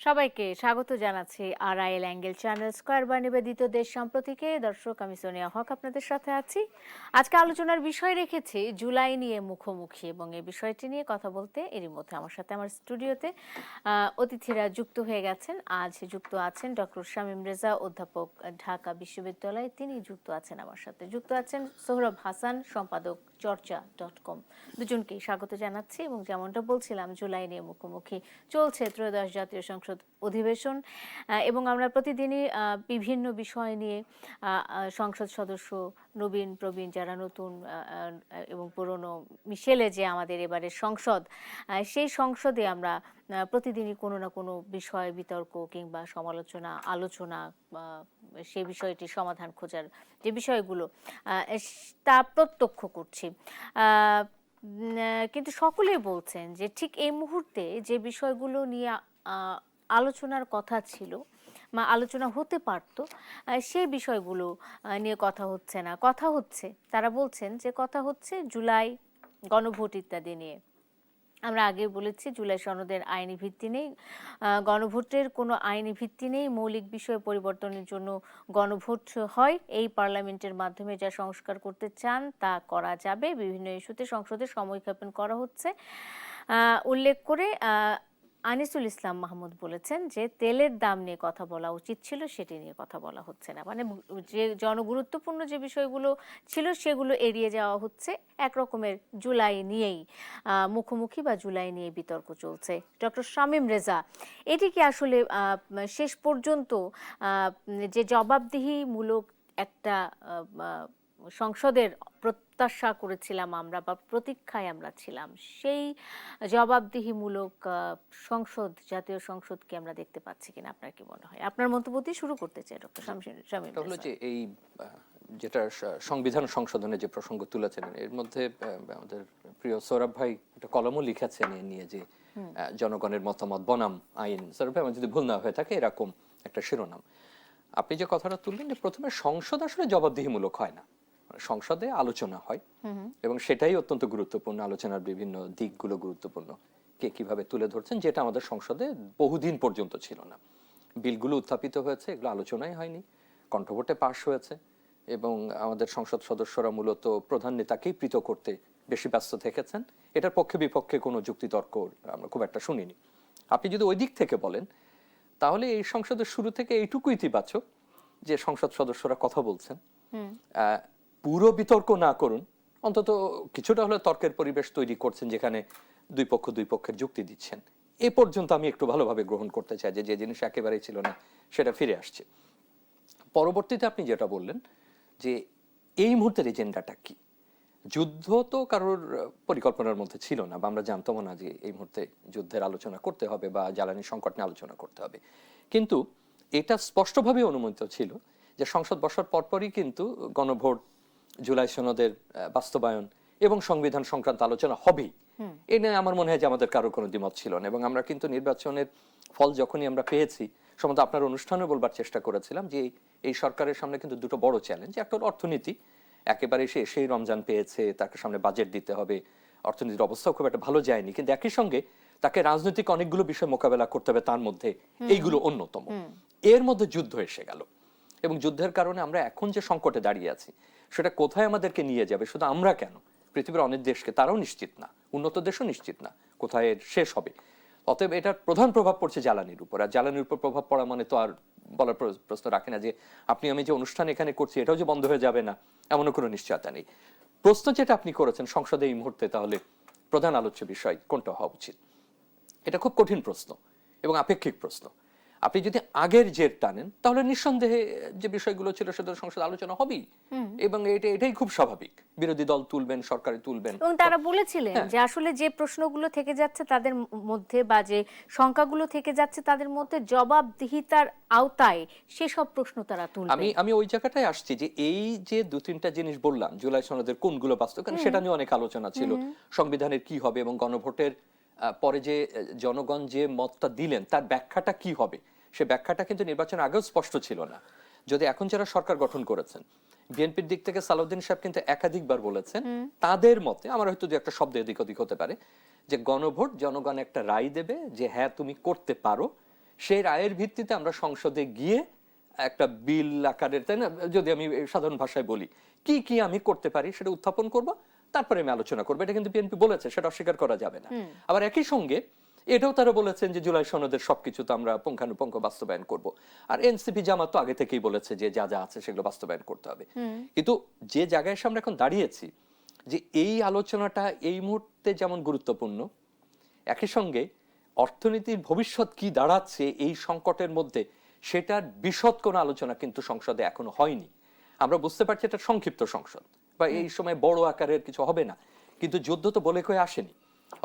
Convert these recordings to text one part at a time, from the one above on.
সবাইকে স্বাগত জানাচ্ছি আরআইএল অ্যাঙ্গেল চ্যানেল স্কয়ার বা নিবেদিত দেশ সম্প্রতিকে। দর্শক, আমি সোনিয়া হক আপনাদের সাথে আছি। আজকে আলোচনার বিষয় রেখেছি জুলাই নিয়ে মুখোমুখি, এবং এই বিষয়টি নিয়ে কথা বলতে এরই মধ্যে আমার সাথে আমার স্টুডিওতে অতিথিরা যুক্ত হয়ে গেছেন। আজ যুক্ত আছেন ডক্টর শামীম রেজা, অধ্যাপক, ঢাকা বিশ্ববিদ্যালয়, তিনি যুক্ত আছেন আমার সাথে। যুক্ত আছেন সোহরাব হাসান, সম্পাদক চর্চা.com। দুজনকেই স্বাগত জানাচ্ছি। এবং যেমনটা বলছিলাম, জুলাই নিয়ে মুখোমুখি চলছে ত্রয়োদশ জাতীয় সংসদ অধিবেশন, এবং আমরা প্রতিদিনই বিভিন্ন বিষয় নিয়ে সংসদ সদস্য নবীন প্রবীণ যারা নতুন এবং পুরনো মিশেলে যে আমাদের এবারের সংসদ, সেই সংসদে আমরা প্রতিদিনই কোনো না কোনো বিষয় বিতর্ক কিংবা সমালোচনা আলোচনা, সেই বিষয়টি সমাধান খোঁজার যে বিষয়গুলো তা প্রত্যক্ষ করছি। কিন্তু সকলেই বলছেন যে ঠিক এই মুহূর্তে যে বিষয়গুলো নিয়ে আলোচনার কথা ছিল বা আলোচনা হতে পারত, সেই বিষয়গুলো নিয়ে কথা হচ্ছে না। কথা হচ্ছে, তারা বলছেন যে কথা হচ্ছে জুলাই গণভোট ইত্যাদি নিয়ে। আমরা আগে বলেছি জুলাই সনদের আইনি ভিত্তি নেই, গণভোটের কোনো আইনি ভিত্তি নেই। মৌলিক বিষয় পরিবর্তনের জন্য গণভোট হয়। এই পার্লামেন্টের মাধ্যমে যা সংস্কার করতে চান তা করা যাবে। বিভিন্ন ইস্যুতে সংসদে সময়ক্ষেপণ করা হচ্ছে উল্লেখ করে আনিসুল ইসলাম মাহমুদ বলেছেন যে তেলের দাম নিয়ে কথা বলা উচিত ছিল, সেটি নিয়ে কথা বলা হচ্ছে না। মানে যে জনগুরুত্বপূর্ণ যে বিষয়গুলো ছিল সেগুলো এড়িয়ে যাওয়া হচ্ছে। একরকমের জুলাই নিয়েই মুখোমুখি বা জুলাই নিয়ে বিতর্ক চলছে। ডক্টর শামীম রেজা, এটি কি আসলে শেষ পর্যন্ত যে জবাবদিহিমূলক একটা সংসদের প্রত্যাশা করেছিলাম আমরা বা প্রতীক্ষায় আমরা ছিলাম, সেই জবাবদিহিমূলক সংসদ, জাতীয় সংসদকে আমরা দেখতে পাচ্ছি কিনা? আপনার কি মনে হয়? আপনার মন্তব্য দিয়ে শুরু করতে চাই ডক্টর শামীম রেজা। হলো যে এই যেটা সংবিধান সংশোধনের যে প্রসঙ্গ তুলেছেন, এর মধ্যে আমাদের প্রিয় সৌরভ ভাই একটা কলমও লিখেছেন এ নিয়ে যে জনগণের মতামত বনাম আইন। সৌরভ ভাই, আমার যদি ভুল না হয়ে থাকে এরকম একটা শিরোনাম। আপনি যে কথাটা তুললেন যে প্রথমে সংসদ আসলে জবাবদিহিমূলক হয় না, সংসদে আলোচনা হয় এবং সেটাই অত্যন্ত গুরুত্বপূর্ণ। আলোচনার বিভিন্ন দিকগুলো গুরুত্বপূর্ণ, কে কিভাবে তুলে ধরছেন, যেটা আমাদের সংসদে বহুদিন পর্যন্ত ছিল না। বিলগুলো উত্থাপিত হয়েছে, এগুলো আলোচনাই হয়নি, কণ্ঠভোটে পাশ হয়েছে এবং আমাদের সংসদ সদস্যরা মূলত প্রধান নেতাকেই পৃথক করতে বেশি ব্যস্ত থেকেছেন। এটার পক্ষে বিপক্ষে কোনো যুক্তিতর্ক আমরা খুব একটা শুনিনি। আপনি যদি ওই দিক থেকে বলেন, তাহলে এই সংসদের শুরু থেকে এইটুকু ইতিবাচক যে সংসদ সদস্যরা কথা বলছেন, পুরো বিতর্ক না করুন, অন্তত কিছুটা হলে তর্কের পরিবেশ তৈরি করছেন, যেখানে দুই পক্ষের যুক্তি দিচ্ছেন। এ পর্যন্ত আমি একটু ভালোভাবে গ্রহণ করতে চাই যে জিনিস একেবারেই ছিল না সেটা ফিরে আসছে। পরবর্তীতে আপনি যেটা বললেন যে এই মুহূর্তের এজেন্ডাটা কি, যুদ্ধ তো কারোর পরিকল্পনার মধ্যে ছিল না, বা আমরা জানতাম না যে এই মুহূর্তে যুদ্ধের আলোচনা করতে হবে বা জ্বালানি সংকট নিয়ে আলোচনা করতে হবে। কিন্তু এটা স্পষ্টভাবে অনুমোদিত ছিল যে সংসদ বসার পরপরই কিন্তু গণভোট, জুলাই সনদের বাস্তবায়ন এবং সংবিধান সংক্রান্ত আলোচনা হবেই। এ নিয়ে আমার মনে হয় যে আমাদের কারো কোনো দ্বিমত ছিল না। এবং আমরা কিন্তু নির্বাচনের ফল যখনই আমরা পেয়েছি, সম্বন্ধে আপনার অনুষ্ঠানে বলবার চেষ্টা করেছিলাম যে এই সরকারের সামনে কিন্তু দুটো বড় চ্যালেঞ্জ। একটা অর্থনীতি, একেবারে সে এসেই রমজান পেয়েছে, তাকে সামনে বাজেট দিতে হবে, অর্থনীতির অবস্থাও খুব একটা ভালো যায়নি, কিন্তু একই সঙ্গে তাকে রাজনৈতিক অনেকগুলো বিষয় মোকাবেলা করতে হবে, তার মধ্যে এইগুলো অন্যতম। এর মধ্যে যুদ্ধ এসে গেল এবং যুদ্ধের কারণে আমরা এখন যে সংকটে দাঁড়িয়ে আছি, সেটা কোথায় আমাদেরকে নিয়ে যাবে শুধু আমরা কেন, পৃথিবীর অনেক দেশকে, তারাও নিশ্চিত না, উন্নত দেশও নিশ্চিত না কোথায় শেষ হবে। অতএব এটার প্রধান প্রভাব পড়ছে জ্বালানির উপর। আর জ্বালানির উপর প্রভাব পড়া মানে তো আর বলার প্রশ্ন রাখে না যে আপনি আমি যে অনুষ্ঠান এখানে করছি এটাও যে বন্ধ হয়ে যাবে না, এমনও কোনো নিশ্চয়তা নেই। প্রশ্ন যেটা আপনি করেছেন সংসদে এই মুহূর্তে তাহলে প্রধান আলোচ্য বিষয় কোনটা হওয়া উচিত, এটা খুব কঠিন প্রশ্ন এবং আপেক্ষিক প্রশ্ন। আপনি যদি আগের জের টানেন, তাহলে নিঃসন্দেহে যে বিষয়গুলো ছিল সেটা সংসদ আলোচনা হবেই, এবং এটাই খুব স্বাভাবিক। বিরোধী দল তুলবেন, সরকারি তুলবেন। এবং তারা বলেছিলেন যে আসলে যে প্রশ্নগুলো থেকে যাচ্ছে তাদের মধ্যে বা যে শঙ্কাগুলো থেকে যাচ্ছে তাদের মধ্যে জবাবদিহিতার আওতায় সেসব প্রশ্ন তারা তুলবে। আমি ওই জায়গাটায় আসছি যে এই যে দু তিনটা জিনিস বললাম, জুলাই সনদের কোনগুলো বাস্তব, কারণ সেটা নিয়ে অনেক আলোচনা ছিল, সংবিধানের কি হবে এবং গণভোটের পরে যে জনগণ যে মতটা দিলেন তার ব্যাখ্যাটা কি হবে, সে ব্যাখ্যাটা কিন্তু নির্বাচনের আগেও স্পষ্ট ছিল না। যদি এখন যারা সরকার গঠন করেছেন, বিএনপির দিক থেকে সালাউদ্দিন সাহেব কিন্তু একাধিকবার বলেছেন তাদের মতে, আমার হয়তো দু একটা শব্দ এদিক ওদিক হতে পারে, যে গণভোট জনগণ একটা রায় দেবে যে হ্যাঁ তুমি করতে পারো, সেই রায়ের ভিত্তিতে আমরা সংসদে গিয়ে একটা বিল আকারের, তাই না, যদি আমি সাধারণ ভাষায় বলি, কি কি আমি করতে পারি সেটা উত্থাপন করব, তারপরে আমি আলোচনা করবো। এটা কিন্তু বিএনপি বলেছে, সেটা অস্বীকার করা যাবে না। আবার একই সঙ্গে এটাও তারা বলেছেন যে জুলাই সনদের সবকিছু তো আমরা পুঙ্খানুপুঙ্খ বাস্তবায়ন করব। আর এনসিপি জামাত তো আগে থেকেই বলেছে যে যা যা আছে সেগুলো বাস্তবায়ন করতে হবে। কিন্তু যে জায়গায় এসে আমরা এখন দাঁড়িয়েছি, যে এই আলোচনাটা এই মুহূর্তে যেমন গুরুত্বপূর্ণ, একই সঙ্গে অর্থনীতির ভবিষ্যৎ কি দাঁড়াচ্ছে এই সংকটের মধ্যে, সেটার বিশদ কোনো আলোচনা কিন্তু সংসদে এখনো হয়নি। আমরা বুঝতে পারছি এটা সংক্ষিপ্ত সংসদ, বা এই সময় বড় আকারের কিছু হবে না, কিন্তু যুদ্ধ তো বলে কয়ে আসেনি।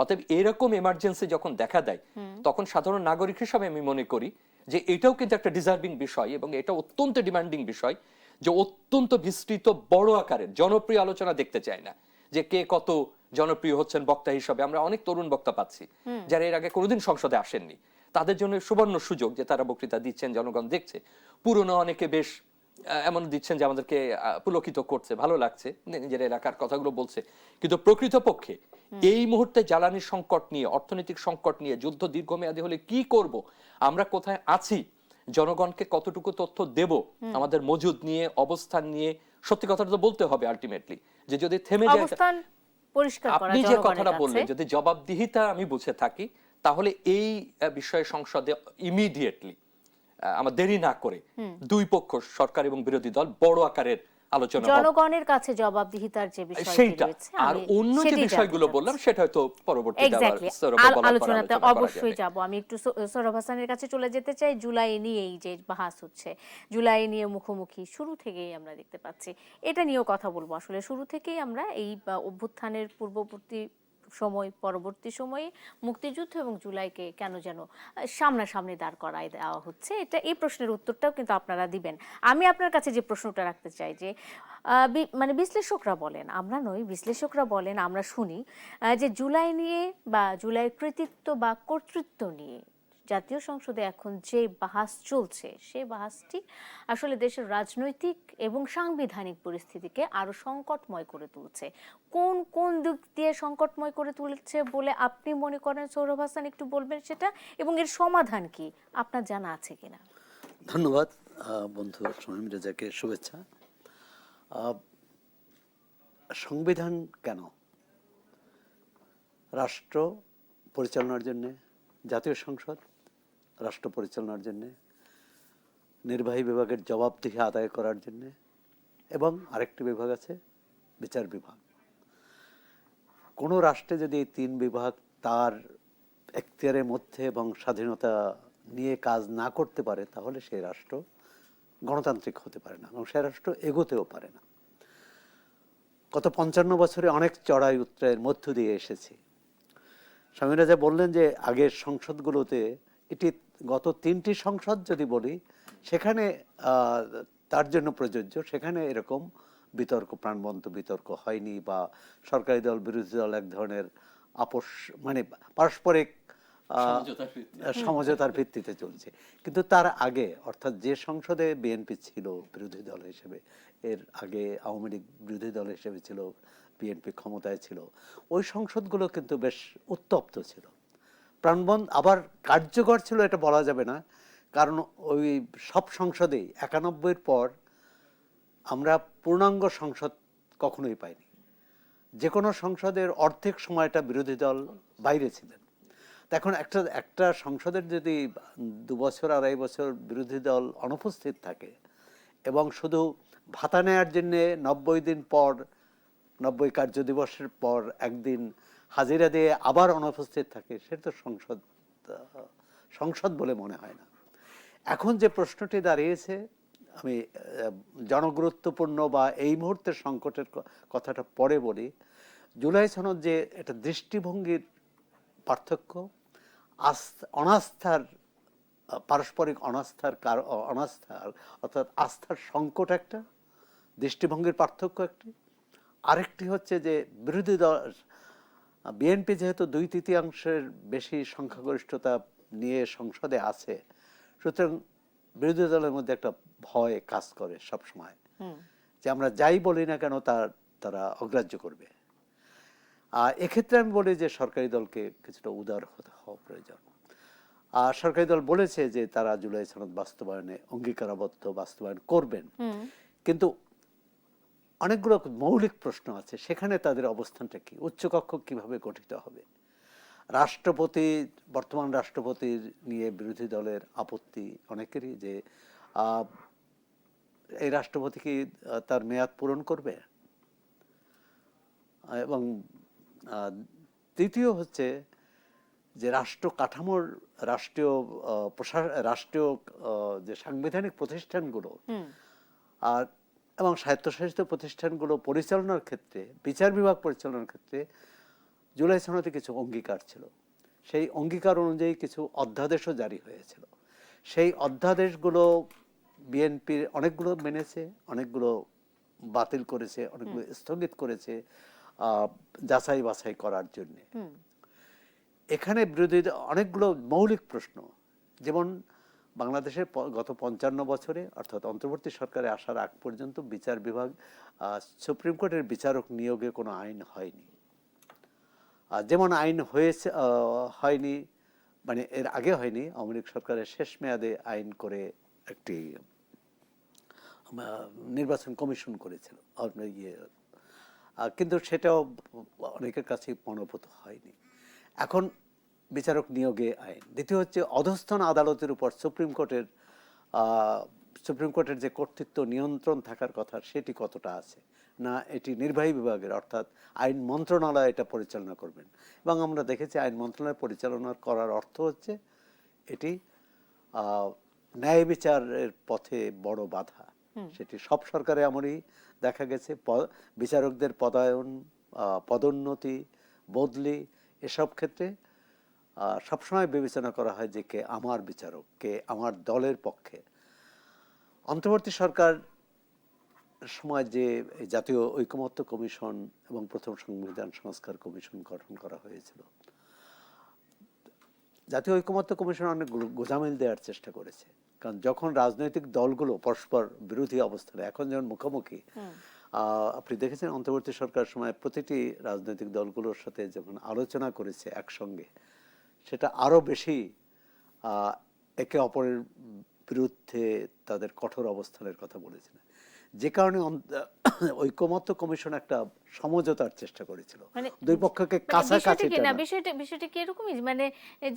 অতএব এরকম এমার্জেন্সি যখন দেখা দেয়, তখন সাধারণ নাগরিক হিসাবে আমি মনে করি যে এটাও কিন্তু একটা ডিজার্ভিং বিষয়, এবং এটা অত্যন্ত ডিমান্ডিং বিষয়, যে অত্যন্ত বিস্তৃত বড় আকারের জনপ্রিয় আলোচনা দেখতে চায় না, যে কে কত জনপ্রিয় হচ্ছেন বক্তা হিসাবে। আমরা অনেক তরুণ বক্তা পাচ্ছি যারা এর আগে কোনোদিন সংসদে আসেননি, তাদের জন্য সুবর্ণ সুযোগ যে তারা বক্তৃতা দিচ্ছেন, জনগণ দেখছে। পুরনো অনেকে বেশ এমন দিচ্ছেন যে আমাদেরকে পুলকিত করছে, ভালো লাগছে, নিজের এলাকার কথাগুলো বলছে। কিন্তু প্রকৃতপক্ষে এই মুহূর্তে জ্বালানি সংকট নিয়ে, অর্থনৈতিক সংকট নিয়ে, যুদ্ধ দীর্ঘমেয়াদী হলে কি করব, আমরা কোথায় আছি, জনগণকে কতটুকু তথ্য দেব আমাদের মজুদ নিয়ে, অবস্থান নিয়ে, সত্যি কথাটা তো বলতে হবে আলটিমেটলি। যে যদি থেমে যায়, অবস্থান পরিষ্কার করা আপনি যে জনগণের কথাটা কাছে। বললেন, যদি জবাবদিহিতা আমি বুঝে থাকি, তাহলে এই বিষয়ে সংসদে ইমিডিয়েটলি আমার দেরি না করে দুই পক্ষ, সরকার এবং বিরোধী দল, বড় আকারের আলোচনা হবে। জনগণের কাছে জবাবদিহিতার যে বিষয়টি সেইটা। রয়েছে, আর আমি অন্য যে সেটাই বিষয়গুলো জানতে বললাম চাচ্ছি। সেটা হয়তো পরবর্তীতে আবার এক্স্যাক্টলি, সরবে বলার পর আলোচনাতে আলোচনা করা অবশ্যই যাবে। যাব। আমি একটু সোহরাব হাসানের কাছে চলে যেতে চাই। জুলাই নিয়ে এই যে বাহাস হচ্ছে, জুলাই নিয়ে মুখোমুখি শুরু থেকেই আমরা দেখতে পাচ্ছি, এটা নিয়েও কথা বলবো। আসলে শুরু থেকেই আমরা এই অভ্যুত্থানের পূর্ববর্তী সময়, পরবর্তী সময়ে মুক্তিযুদ্ধ এবং জুলাইকে কেন যেন সামনাসামনি দাঁড় করায় দেওয়া হচ্ছে, এটা এই প্রশ্নের উত্তরটাও কিন্তু আপনারা দিবেন। আমি আপনার কাছে যে প্রশ্নটা রাখতে চাই, যে মানে বিশ্লেষকরা বলেন, আমরা নই, বিশ্লেষকরা বলেন, আমরা শুনি যে জুলাই নিয়ে বা জুলাইয়ের কৃতিত্ব বা কর্তৃত্ব নিয়ে জাতীয় সংসদে এখন যে বাহাস চলছে, সেই বাহাসটি আসলে দেশের রাজনৈতিক এবং সাংবিধানিক পরিস্থিতিকে আরো সংকটময় করে তুলছে। কোন কোন দিক দিয়ে সংকটময় করে তুলছে বলে আপনি মনে করেন সৌরভ হাসান, একটু বলবেন সেটা, এবং এর সমাধান কি আপনার জানা আছে কিনা? ধন্যবাদ বন্ধু শামীম রেজাকে, শুভেচ্ছা। সংবিধান কেন? রাষ্ট্র পরিচালনার জন্য জাতীয় সংসদ, রাষ্ট্র পরিচালনার জন্য নির্বাহী বিভাগের জবাবদিহি আদায় করার জন্য, এবং আরেকটি বিভাগ আছে বিচার বিভাগ। কোনো রাষ্ট্রে যদি এই তিন বিভাগ তার এখতিয়ারের মধ্যে এবং স্বাধীনতা নিয়ে কাজ না করতে পারে, তাহলে সেই রাষ্ট্র গণতান্ত্রিক হতে পারে না, এবং সেই রাষ্ট্র এগোতেও পারে না। গত 55 বছরে অনেক চড়াই উতরাইয়ের মধ্য দিয়ে এসেছি। স্বামী রাজা বললেন যে আগের সংসদগুলোতে, এটি গত 3টি সংসদ যদি বলি, সেখানে তার জন্য প্রযোজ্য, সেখানে এরকম বিতর্ক, প্রাণবন্ত বিতর্ক হয়নি, বা সরকারি দল বিরোধী দল এক ধরনের আপোষ, মানে পারস্পরিক সমঝোতার ভিত্তিতে চলছে। কিন্তু তার আগে, অর্থাৎ যে সংসদে বিএনপি ছিল বিরোধী দল হিসেবে, এর আগে আওয়ামী লীগ বিরোধী দল হিসেবে ছিল, বিএনপি ক্ষমতায় ছিল, ওই সংসদগুলো কিন্তু বেশ উত্তপ্ত ছিল, প্রাণবন্ত, আবার কার্যকর ছিল এটা বলা যাবে না, কারণ ওই সব সংসদেই 91-এর পর আমরা পূর্ণাঙ্গ সংসদ কখনোই পাইনি। যে কোনো সংসদের অর্ধেক সময়টা বিরোধী দল বাইরে ছিলেন। এখন একটা সংসদের যদি 2 বছর 2.5 বছর বিরোধী দল অনুপস্থিত থাকে, এবং শুধু ভাতা নেয়ার জন্যে 90 দিন পর, 90 কার্য দিবসের পর একদিন হাজিরা দিয়ে আবার অনুপস্থিত থাকে, সেটা তো সংসদ বলে মনে হয় না। এখন যে প্রশ্নটি দাঁড়িয়েছে, আমি জনগুরুত্বপূর্ণ বা এই মুহূর্তের সংকটের কথাটা পরে বলি। জুলাই সনদ যে এটা দৃষ্টিভঙ্গির পার্থক্য, অনাস্থার, পারস্পরিক অনাস্থার অর্থাৎ আস্থার সংকট একটা, দৃষ্টিভঙ্গির পার্থক্য একটি। আরেকটি হচ্ছে যে বিরোধী দল, বিএনপি যেহেতু 2/3 বেশি সংখ্যাগরিষ্ঠতা নিয়ে সংসদে আছে, সুতরাং বিরোধী দলের মধ্যে একটা ভয় কাজ করে সব সময়, যে আমরা যাই বলি না কেন তারা অগ্রাহ্য করবে। আর এক্ষেত্রে আমি বলি যে সরকারি দলকে কিছুটা উদার হওয়া প্রয়োজন। সরকারি দল বলেছে যে তারা জুলাই সনদ বাস্তবায়নে অঙ্গীকারাবদ্ধ বাস্তবায়ন করবেন, কিন্তু অনেকগুলো মৌলিক প্রশ্ন আছে, সেখানে তাদের অবস্থানটা কি, উচ্চকক্ষ কিভাবে গঠিত হবে, রাষ্ট্রপতি, বর্তমান রাষ্ট্রপতির নিয়ে বিরোধী দলের আপত্তি অনেকেরই যে এই রাষ্ট্রপতি কি তার মেয়াদ পূরণ করবে, এবং তৃতীয় হচ্ছে যে রাষ্ট্র কাঠামোর রাষ্ট্রীয় যে সাংবিধানিক প্রতিষ্ঠানগুলো আর এবং স্বায়ত্তশাসিত প্রতিষ্ঠানগুলো পরিচালনার ক্ষেত্রে, বিচার বিভাগ পরিচালনার ক্ষেত্রে জুলাই সনদে কিছু অঙ্গীকার ছিল, সেই অঙ্গীকার অনুযায়ী কিছু অধ্যাদেশও জারি হয়েছিল। সেই অধ্যাদেশগুলো বিএনপির অনেকগুলো মেনেছে, অনেকগুলো বাতিল করেছে, অনেকগুলো স্থগিত করেছে যাচাই বাছাই করার জন্য। এখানে বিরোধী অনেকগুলো মৌলিক প্রশ্ন, যেমন বাংলাদেশের গত 55 বছরে অর্থাৎ অন্তর্বর্তী সরকারে আসার আগ পর্যন্ত বিচার বিভাগ, সুপ্রিম কোর্টের বিচারক নিয়োগে কোনো আইন হয়নি। যেমন আইন হয়েছে হয়নি, মানে এর আগে হয়নি, আওয়ামী লীগ সরকারের শেষ মেয়াদে আইন করে একটি নির্বাচন কমিশন করেছিল, কিন্তু সেটাও অনেকের কাছে মনোভূত হয়নি। এখন বিচারক নিয়োগে আইন। দ্বিতীয় হচ্ছে অধস্থন আদালতের উপর সুপ্রিম কোর্টের যে কর্তৃত্ব নিয়ন্ত্রণ থাকার কথা সেটি কতটা আছে, না এটি নির্বাহী বিভাগের অর্থাৎ আইন মন্ত্রণালয় এটা পরিচালনা করবেন। এবং আমরা দেখেছি আইন মন্ত্রণালয় পরিচালনা করার অর্থ হচ্ছে এটি ন্যায় বিচারের পথে বড় বাধা। সেটি সব সরকারে এমনই দেখা গেছে। বিচারকদের পদায়ন, পদোন্নতি, বদলি এসব ক্ষেত্রে সবসময় বিবেচনা করা হয় যে কে আমার বিচারক, কে আমার দলের পক্ষে। অন্তর্বর্তী সরকার সময় যে জাতীয় ঐকমত্য কমিশন এবং প্রথম সংবিধান সংস্কার কমিশন গঠন করা হয়েছিল, জাতীয় ঐকমত্য কমিশন অনেক গোজামিল দেওয়ার চেষ্টা করেছে। কারণ যখন রাজনৈতিক দলগুলো পরস্পর বিরোধী অবস্থানে, এখন যেমন মুখোমুখি, আপনি দেখেছেন অন্তর্বর্তী সরকার সময় প্রতিটি রাজনৈতিক দলগুলোর সাথে যখন আলোচনা করেছে একসঙ্গে, সেটা আরো বেশি একে অপরের বিরুদ্ধে তাদের কঠোর অবস্থানের কথা বলেছিল, যে কারণে ঐকমত্য কমিশন একটা সমঝোতার চেষ্টা করেছিল, দুই পক্ষকে কাছাকাছি টানা। বিষয়টা কি এরকমই, মানে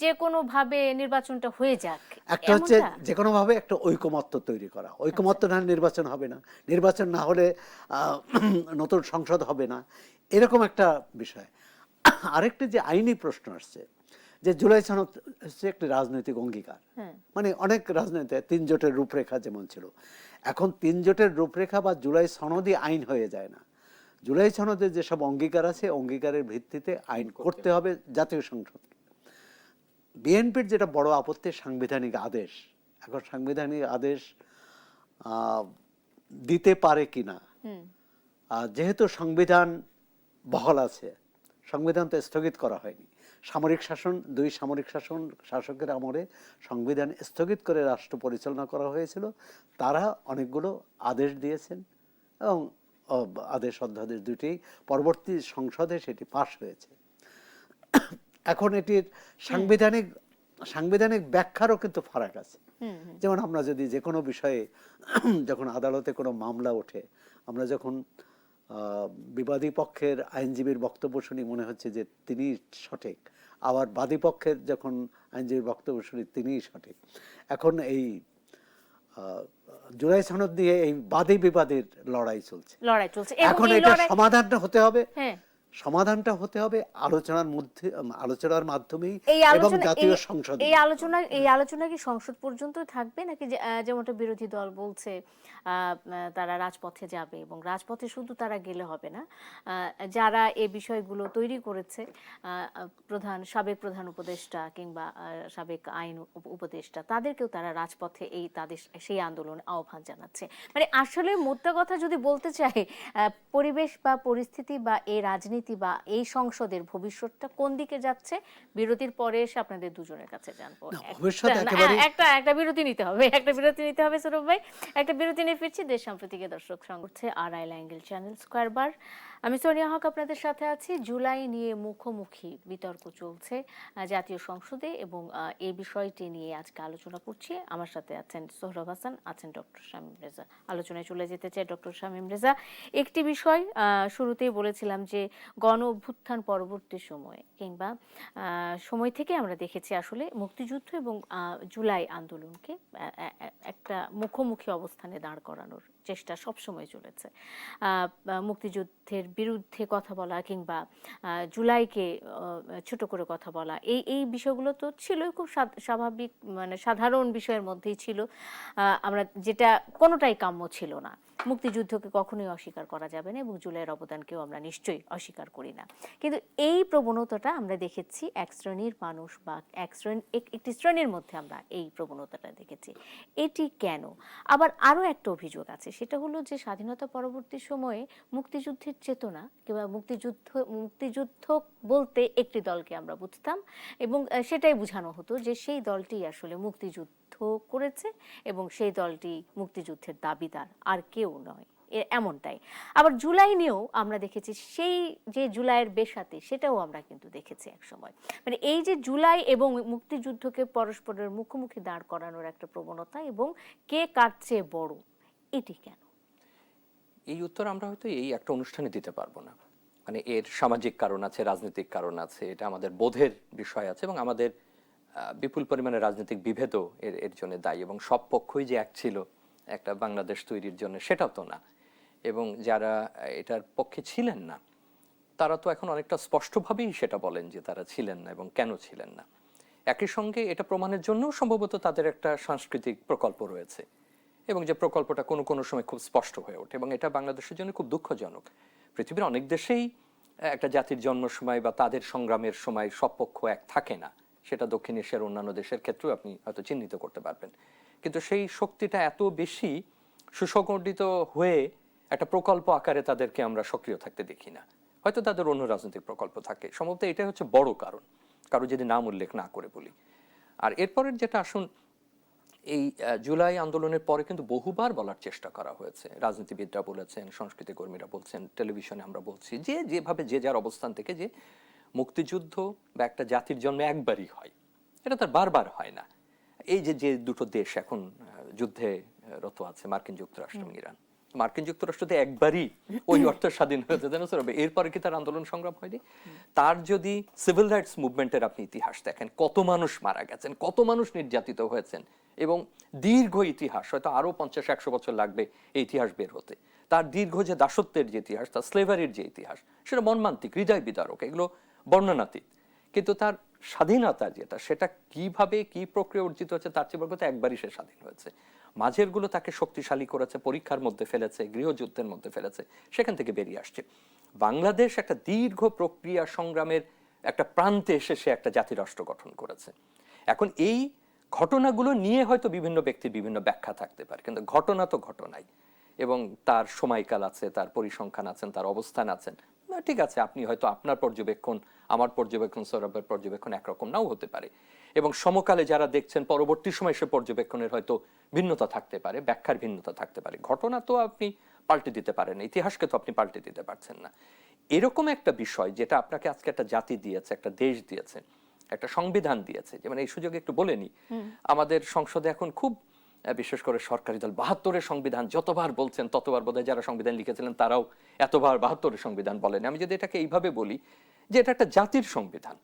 যে কোনো ভাবে নির্বাচনটা হয়ে যাক, একটা হচ্ছে যে কোনো ভাবে একটা ঐকমত্য তৈরি করা, ঐকমত্য না নির্বাচন হবে না, নির্বাচন না হলে নতুন সংসদ হবে না, এরকম একটা বিষয়। আরেকটি যে আইনি প্রশ্ন আসছে, যে জুলাই সনদ হচ্ছে একটি রাজনৈতিক অঙ্গীকার, মানে অনেক রাজনীতি 3 জোটের রূপরেখা যেমন ছিল, এখন 3 জোটের রূপরেখা বা জুলাই সনদই আইন হয়ে যায় না। জুলাই সনদে যেসব অঙ্গীকার আছে, অঙ্গীকারের ভিত্তিতে আইন করতে হবে জাতীয় সংসদকে। বিএনপির যেটা বড় আপত্তি, সাংবিধানিক আদেশ। এখন সাংবিধানিক আদেশ দিতে পারে কিনা, যেহেতু সংবিধান বহাল আছে, সংবিধান তো স্থগিত করা হয়নি। সামরিক শাসন, 2 সামরিক শাসকের আমলে সংবিধান স্থগিত করে রাষ্ট্র পরিচালনা করা হয়েছিল। তারা অনেকগুলো আদেশ দিয়েছেন এবং আদেশ অধ্যাদেশ দুটোই পরবর্তী সংসদে সেটি পাস হয়েছে। এখন এটির সাংবিধানিক ব্যাখ্যারও কিন্তু ফারাক আছে। যেমন আমরা যদি যে কোনো বিষয়ে যখন আদালতে কোনো মামলা ওঠে, আমরা যখন বিবাদী পক্ষের আইনজীবীর বক্তব্য শুনি মনে হচ্ছে যে তিনি সঠিক, আবার বাদী পক্ষের যখন আইনজীবীর বক্তব্য শুনি তিনিই সঠিক। এখন এই জুলাই সনদ নিয়ে এই বাদী বিবাদের লড়াই চলছে। এখন এটা সমাধানটা হতে হবে আলোচনার মাধ্যমেই এবং জাতীয় সংসদ। এই আলোচনা কি সংসদ পর্যন্ত থাকবে, নাকি যেমনটা বিরোধী দল বলছে তারা রাজপথে যাবে, এবং রাজপথে শুধু তারা গেলে হবে না, যারা এই বিষয়গুলো তৈরি করেছে, সাবেক প্রধান উপদেষ্টা কিংবা সাবেক আইন উপদেষ্টা, তাদেরকেও তারা রাজপথে সেই আন্দোলন আহ্বান জানাচ্ছে। মানে আসলে মোদ্দা কথা যদি বলতে চাই, পরিবেশ বা পরিস্থিতি বা এই রাজনীতি বা এই সংসদের ভবিষ্যৎটা কোন দিকে যাচ্ছে, বিরতির পরে এসে আপনাদের দুজনের কাছে জানবো। একটা বিরতি নিতে হবে সৌরভ ভাই, একটা বিরতি নিয়ে ফিরছি। দেশ সাম্প্রতিকের দর্শক সঙ্গ হচ্ছে RI ল্যাঙ্গেল চ্যানেল স্কয়ার বার। আমি সোনিয়া হক আপনাদের সাথে আছি। জুলাই নিয়ে মুখোমুখি বিতর্ক চলছে জাতীয় সংসদে এবং এই বিষয়টি নিয়ে আজকে আলোচনা করছি। আমার সাথে আছেন সোহরাব হাসান, আছেন ডক্টর শামীম রেজা। আলোচনায় চলে যেতে চাই ডক্টর শামীম রেজা। একটি বিষয় শুরুতেই বলেছিলাম যে গণ অভ্যুত্থান পরবর্তী সময়ে কিংবা সময় থেকে আমরা দেখেছি আসলে মুক্তিযুদ্ধ এবং জুলাই আন্দোলনকে একটা মুখোমুখি অবস্থানে দাঁড় করানোর চেষ্টা সবসময় চলেছে। মুক্তিযুদ্ধের বিরুদ্ধে কথা বলা কিংবা জুলাইকে ছোট করে কথা বলা, এই বিষয়গুলো তো ছিলই, খুব স্বাভাবিক, মানে সাধারণ বিষয়ের মধ্যেই ছিল। আমরা যেটা কোনোটাই কাম্য ছিল না। মুক্তিযুদ্ধকে কখনোই অস্বীকার করা যাবে না এবং জুলাইয়ের অবদানকেও আমরা নিশ্চয়ই অস্বীকার করি না। কিন্তু এই প্রবণতাটা আমরা দেখেছি এক শ্রেণীর মানুষ বা একটি শ্রেণীর মধ্যে আমরা এই প্রবণতাটা দেখেছি। এটি কেন? আবার আরও একটা অভিযোগ আছে, সেটা হলো যে স্বাধীনতা পরবর্তী সময়ে মুক্তিযুদ্ধের চেতনা কিংবা মুক্তিযুদ্ধ বলতে একটি দলকে আমরা বুঝতাম এবং সেটাই বোঝানো হতো যে সেই দলটি আসলে মুক্তিযুদ্ধ করেছে এবং সেই দলটি মুক্তিযুদ্ধের দাবিদার, আর কেউ নয়, এমনটাই। আবার জুলাই নিয়েও আমরা দেখেছি সেই যে জুলাইয়ের বেসাতে, সেটাও আমরা কিন্তু দেখেছি এক সময়। মানে এই যে জুলাই এবং মুক্তিযুদ্ধকে পরস্পরের মুখোমুখি দাঁড় করানোর একটা প্রবণতা এবং কে কার চেয়ে বড়, এটি কেন? এই উত্তর আমরা হয়তো এই একটা অনুষ্ঠানে দিতে পারবো না। মানে এর সামাজিক কারণ আছে, রাজনৈতিক কারণ আছে, এটা আমাদের বোধের বিষয় আছে এবং আমাদের বিপুল পরিমাণে রাজনৈতিক বিভেদও এর জন্য দায়ী এবং সব পক্ষই যে এক ছিল একটা বাংলাদেশ তৈরির জন্য, সেটাও তো না। এবং যারা এটার পক্ষে ছিলেন না তারা তো এখন অনেকটা স্পষ্টভাবেই সেটা বলেন যে তারা ছিলেন না এবং কেন ছিলেন না। একই সঙ্গে এটা প্রমাণের জন্য সম্ভবত তাদের একটা সাংস্কৃতিক প্রকল্প রয়েছে এবং যে প্রকল্পটা কোনো কোনো সময় খুব স্পষ্ট হয়ে ওঠে এবং এটা বাংলাদেশের জন্য খুব দুঃখজনক। পৃথিবীর অনেক দেশেই একটা জাতির জন্ম সময় বা তাদের সংগ্রামের সময় সব পক্ষ এক থাকে না, সেটা দক্ষিণ এশিয়ার অন্যান্য দেশের ক্ষেত্রেও আপনি হয়তো চিহ্নিত করতে পারবেন। কিন্তু সেই শক্তিটা এত বেশি সুসংগঠিত হয়ে একটা প্রকল্প আকারে তাদেরকে আমরা সক্রিয় থাকতে দেখি না। হয়তো তাদের অন্য রাজনৈতিক প্রকল্প থাকে, সম্ভবত এটাই হচ্ছে বড় কারণ, কারো যদি নাম উল্লেখ না করে বলি। আর এরপরের যেটা আসুন, এই জুলাই আন্দোলনের পরে কিন্তু বহুবার বলার চেষ্টা করা হয়েছে, রাজনীতিবিদরা বলেছেন, সংস্কৃতি কর্মীরা বলছেন, টেলিভিশনে আমরা বলছি, যে যেভাবে যে যার অবস্থান থেকে যে মুক্তিযুদ্ধ বা একটা জাতির জন্ম একবারই হয়, এটা তার বারবার হয় না। এই যে যে দুটো দেশ এখন যুদ্ধে রত আছে, মার্কিন যুক্তরাষ্ট্র এবং ইরান, মার্কিন যুক্তরাষ্ট্র একবারই ওই অর্থ স্বাধীন হয়েছে, জানো স্যার? এরপরে কি তার আন্দোলন সংগ্রাম হয়নি? তার যদি সিভিল রাইটস মুভমেন্টের আপনি ইতিহাস দেখেন, কত মানুষ মারা গেছেন, কত মানুষ নির্যাতিত হয়েছেন এবং দীর্ঘ ইতিহাস, হয়তো আরো 50-100 বছর লাগবে এই ইতিহাস বের হতে। তার দীর্ঘ যে দাসত্বের যে ইতিহাস, তার স্লেভারির যে ইতিহাস, সেটা মর্মান্তিক, হৃদয় বিদারক, এগুলো বর্ণনাতীত। কিন্তু তার স্বাধীনতা যেটা, সেটা কিভাবে কি প্রক্রিয়া অর্জিত হচ্ছে তার চেয়ে বড় কথা একবারই সে স্বাধীন হয়েছে। মাঝের গুলো তাকে শক্তিশালী করেছে, পরীক্ষার মধ্যে ফেলেছে, গৃহযুদ্ধের মধ্যে ফেলেছে, সেখান থেকে বেরিয়ে আসছে। বাংলাদেশ একটা দীর্ঘ প্রক্রিয়া সংগ্রামের একটা প্রান্তে এসে সে একটা জাতিরাষ্ট্র গঠন করেছে। এখন এই ঘটনাগুলো নিয়ে হয়তো বিভিন্ন ব্যক্তির বিভিন্ন ব্যাখ্যা থাকতে পারে, কিন্তু ঘটনা তো ঘটনাই এবং তার সময়কাল আছে, তার পরিসংখ্যান আছেন, তার অবস্থান আছেন। ঠিক আছে, আপনি হয়তো আপনার পর্যবেক্ষণ, আমার পর্যবেক্ষণ, সৌরভের পর্যবেক্ষণ একরকম নাও হতে পারে এবং সমকালে যারা দেখছেন পরবর্তী সময় সে পর্যবেক্ষণের হয়তো ভিন্নতা থাকতে পারে, ব্যাখ্যার ভিন্নতা থাকতে পারে। ঘটনা তো আপনি পাল্টে দিতে পারেন, ইতিহাসকে তো আপনি পাল্টে দিতে পারছেন না। এরকম একটা বিষয় যেটা আপনাকে আজকে একটা জাতি দিয়েছে, একটা দেশ দিয়েছে, একটা সংবিধান দিয়েছে। যেমন এই সুযোগে একটু বলে নি, আমাদের সংসদে এখন খুব, বিশেষ করে সরকারি দল 72-এর সংবিধান যতবার বলছেন ততবার বোধহয় যারা সংবিধান লিখেছিলেন তারাও এতবার 72-এর সংবিধান বলেন। আমি যদি এটাকে এইভাবে বলি যে এটা একটা জাতির সংবিধান,